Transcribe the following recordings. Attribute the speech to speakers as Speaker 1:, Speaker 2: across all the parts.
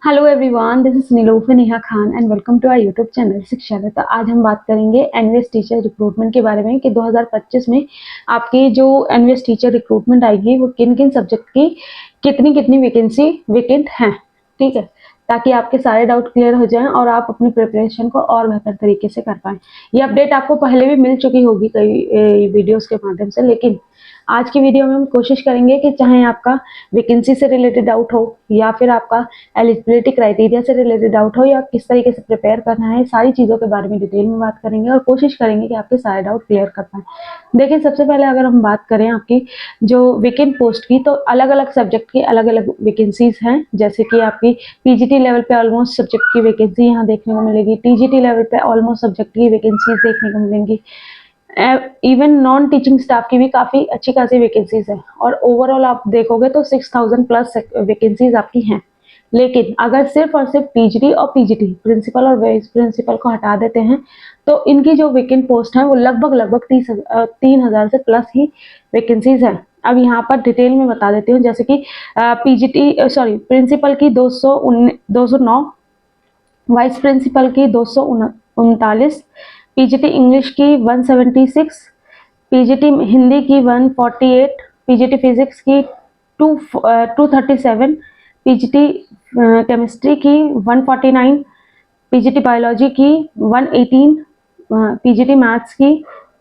Speaker 1: Hello everyone, this is Nilofar Neha Khan and welcome to our YouTube channel Shiksha. तो आज हम बात करेंगे एनवीएस टीचर रिक्रूटमेंट के बारे में कि 2025 में आपकी जो एनवीएस टीचर रिक्रूटमेंट आएगी वो किन किन सब्जेक्ट की कितनी कितनी वैकेंसी वेकेंट हैं। ठीक है, ताकि आपके सारे डाउट क्लियर हो जाएं और आप अपनी प्रिपरेशन को और बेहतर तरीके से कर पाएं। ये अपडेट आपको पहले भी मिल चुकी होगी कई वीडियोस के माध्यम से, लेकिन आज की वीडियो में हम कोशिश करेंगे कि चाहे आपका वैकेंसी से रिलेटेड डाउट हो या फिर आपका एलिजिबिलिटी क्राइटेरिया से रिलेटेड डाउट हो या किस तरीके से प्रिपेयर करना है, सारी चीज़ों के बारे में डिटेल में बात करेंगे और कोशिश करेंगे कि आपके सारे डाउट क्लियर कर पाएं। देखिए, सबसे पहले अगर हम बात करें आपकी जो वेकेंट पोस्ट की, तो अलग अलग सब्जेक्ट की अलग अलग वैकेंसीज हैं। जैसे कि आपकी पीजीटी लेवल पे ऑलमोस्ट सब्जेक्ट की वैकेंसी यहाँ देखने को मिलेगी, टीजीटी लेवल पे ऑलमोस्ट सब्जेक्ट की वैकेंसीज देखने को मिलेंगी। इवन नॉन टीचिंग स्टाफ की भी काफ़ी अच्छी खासी वैकेंसीज है और ओवरऑल आप देखोगे तो 6000 प्लस वैकेंसीज आपकी हैं। लेकिन अगर सिर्फ और सिर्फ पीजीटी और पीजीटी प्रिंसिपल और वाइस प्रिंसिपल को हटा देते हैं तो इनकी जो वेकेंट पोस्ट है वो लगभग 3000 से प्लस ही वैकेंसीज है। अब यहाँ पर डिटेल में बता देती हूँ, जैसे कि पीजीटी सॉरी प्रिंसिपल की 209, वाइस प्रिंसिपल की 239, पीजीटी इंग्लिश की 176, पीजीटी हिंदी की 148, पीजीटी फिजिक्स की 237, पीजीटी केमिस्ट्री की 149, पीजीटी बायोलॉजी की 118, पीजीटी मैथ्स की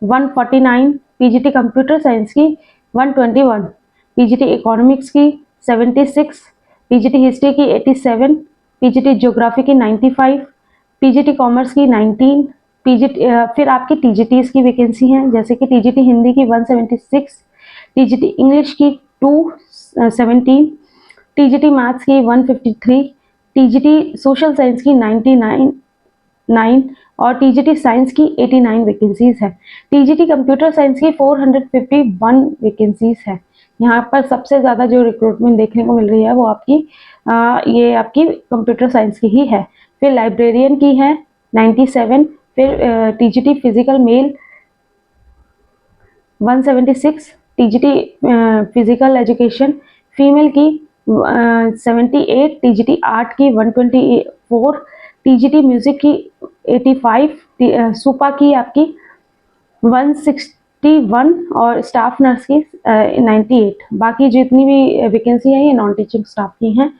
Speaker 1: 149, पीजीटी कंप्यूटर साइंस की 121, पीजीटी इकोनॉमिक्स की 76, पीजीटी हिस्ट्री की 87, पीजीटी ज्योग्राफी की 95, पीजीटी कॉमर्स की 19, पीजीटी फिर आपकी टीजीटीज की वैकेंसी हैं, जैसे कि टीजीटी हिंदी की 176, टीजीटी इंग्लिश की 217, टीजीटी मैथ्स की 153, टीजीटी सोशल साइंस की 99 और टीजीटी साइंस की 89 वैकेंसीज है। टीजीटी कंप्यूटर साइंस की 451 वैकेंसीज है। यहाँ पर सबसे ज़्यादा जो रिक्रूटमेंट देखने को मिल रही है वो आपकी ये आपकी कंप्यूटर साइंस की ही है। फिर लाइब्रेरियन की है 97, फिर TGT physical male 176, TGT physical education female की 78, टीजीटी आर्ट की 124, टीजीटी म्यूजिक की 85, सुपा की आपकी 161 और स्टाफ नर्स की 98। बाकी जितनी भी वैकेंसी है ये नॉन टीचिंग स्टाफ की हैं।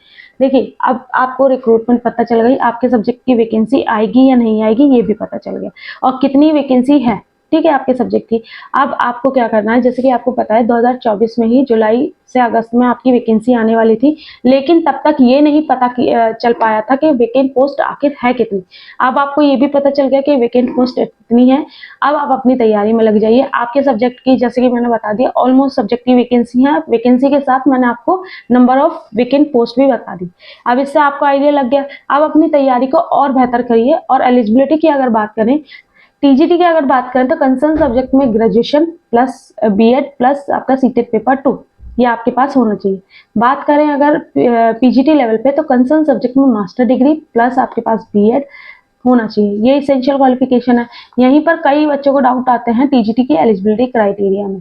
Speaker 1: देखिए, अब आपको रिक्रूटमेंट पता चल गई, आपके सब्जेक्ट की वैकेंसी आएगी या नहीं आएगी ये भी पता चल गया और कितनी वैकेंसी है, ठीक है, आपके सब्जेक्ट की। अब आपको क्या करना है, जैसे कि आपको पता है 2024 में ही जुलाई से अगस्त में आपकी वैकेंसी आने वाली थी, लेकिन तब तक ये नहीं पता चल पाया था कि वैकेंट पोस्ट आखिर है कितनी। अब आपको ये भी पता चल गया कि वैकेंट पोस्ट इतनी है। अब आप अपनी तैयारी में लग जाइए। आपके सब्जेक्ट की, जैसे कि मैंने बता दिया, ऑलमोस्ट सब्जेक्ट की वैकेंसी है। वैकेंसी के साथ मैंने आपको नंबर ऑफ वैकेंट पोस्ट भी बता दी। अब इससे आपको आइडिया लग गया। अब अपनी तैयारी को और बेहतर करिए। और एलिजिबिलिटी की अगर बात करें, टीजीटी की अगर बात करें तो कंसर्न सब्जेक्ट में ग्रेजुएशन प्लस बीएड प्लस आपका सीटेट पेपर 2 ये आपके पास होना चाहिए। बात करें अगर पीजीटी लेवल पे तो कंसर्न सब्जेक्ट में मास्टर डिग्री प्लस आपके पास बीएड होना चाहिए। ये इसेंशियल क्वालिफिकेशन है। यहीं पर कई बच्चों को डाउट आते हैं टीजीटी की एलिजिबिलिटी क्राइटेरिया में।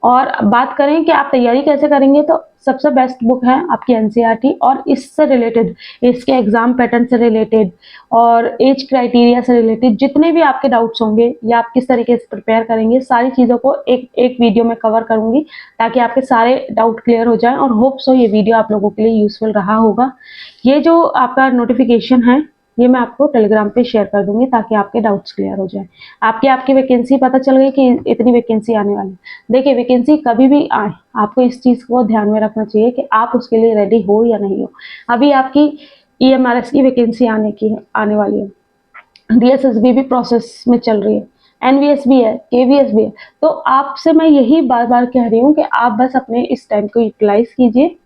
Speaker 1: और बात करें कि आप तैयारी कैसे करेंगे, तो सबसे बेस्ट बुक है आपकी एनसीईआरटी और इससे रिलेटेड, इसके एग्जाम पैटर्न से रिलेटेड और एज क्राइटेरिया से रिलेटेड जितने भी आपके डाउट्स होंगे या आप किस तरीके से प्रिपेयर करेंगे, सारी चीज़ों को एक वीडियो में कवर करूंगी ताकि आपके सारे डाउट क्लियर हो जाएं। और होप सो ये वीडियो आप लोगों के लिए यूजफुल रहा होगा। ये जो आपका नोटिफिकेशन है ये मैं आपको टेलीग्राम पे शेयर कर दूंगी ताकि आपके डाउट्स क्लियर हो जाए। आपकी वैकेंसी पता चल गई कि इतनी वैकेंसी आने वाली। देखिए, वैकेंसी कभी भी आए आपको इस चीज़ को ध्यान में रखना चाहिए कि आप उसके लिए रेडी हो या नहीं हो। अभी आपकी ईएमआरएस की वैकेंसी आने वाली है, डीएसएसबी भी प्रोसेस में चल रही है, एनवीएस भी है, केवीएस भी है। तो आपसे मैं यही बार बार कह रही हूँ कि आप बस अपने इस टाइम को यूटिलाइज कीजिए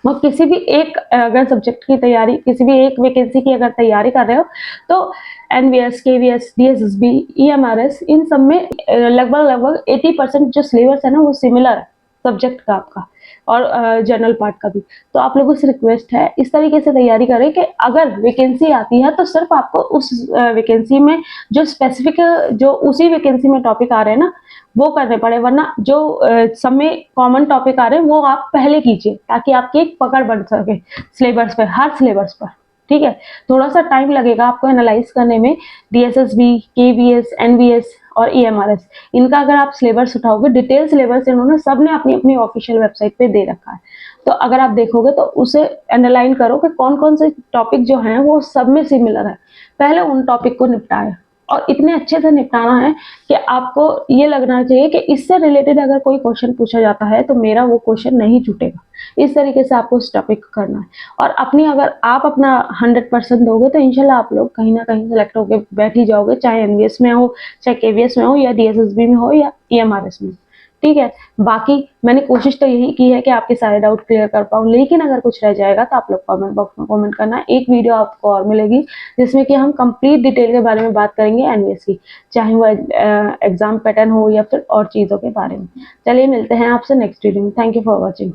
Speaker 1: और किसी भी एक अगर सब्जेक्ट की तैयारी, किसी भी एक वैकेंसी की अगर तैयारी कर रहे हो तो एनवीएस, केवीएस, डीएसएसबी, ईएमआरएस इन सब में लगभग 80% जो सिलेबस है ना वो सिमिलर है सब्जेक्ट का आपका। और जनरल पार्ट का भी। तो आप लोगों से रिक्वेस्ट है इस तरीके से तैयारी करें कि अगर वैकेंसी आती है तो सिर्फ आपको उस वैकेंसी में जो स्पेसिफिक जो उसी वैकेंसी में टॉपिक आ रहे हैं ना वो करने पड़े, वरना जो सब में कॉमन टॉपिक आ रहे हैं वो आप पहले कीजिए ताकि आपकी एक पकड़ बन सके सिलेबस पे, हर सिलेबस पर। ठीक है, थोड़ा सा टाइम लगेगा आपको एनालाइज करने में। डीएसएसबी, केवीएस, एनवीएस और ईएमआरएस, इनका अगर आप सिलेबस उठाओगे, डिटेल सिलेबस इन्होंने सबने अपनी अपनी ऑफिशियल वेबसाइट पे दे रखा है। तो अगर आप देखोगे तो उसे एनालाइन करो कि कौन कौन से टॉपिक जो हैं वो सब में सिमिलर है, पहले उन टॉपिक को निपटाए। और इतने अच्छे से निपटाना है कि आपको ये लगना चाहिए कि इससे रिलेटेड अगर कोई क्वेश्चन पूछा जाता है तो मेरा वो क्वेश्चन नहीं छूटेगा। इस तरीके से आपको उस टॉपिक को करना है। और अपनी अगर आप अपना 100% दोगे तो इंशाल्लाह आप लोग कहीं ना कहीं सेलेक्ट होकर बैठ ही जाओगे, चाहे एनवीएस में हो, चाहे केवीएस में हो, या डीएसएसबी में हो, या ईएमआरएस में। ठीक है, बाकी मैंने कोशिश तो यही की है कि आपके सारे डाउट क्लियर कर पाऊँ, लेकिन अगर कुछ रह जाएगा तो आप लोग कमेंट बॉक्स में कमेंट करना। एक वीडियो आपको और मिलेगी जिसमें कि हम कंप्लीट डिटेल के बारे में बात करेंगे एनवीएस की, चाहे वो एग्जाम पैटर्न हो या फिर और चीज़ों के बारे में। चलिए मिलते हैं आपसे नेक्स्ट वीडियो में। Thank you for watching.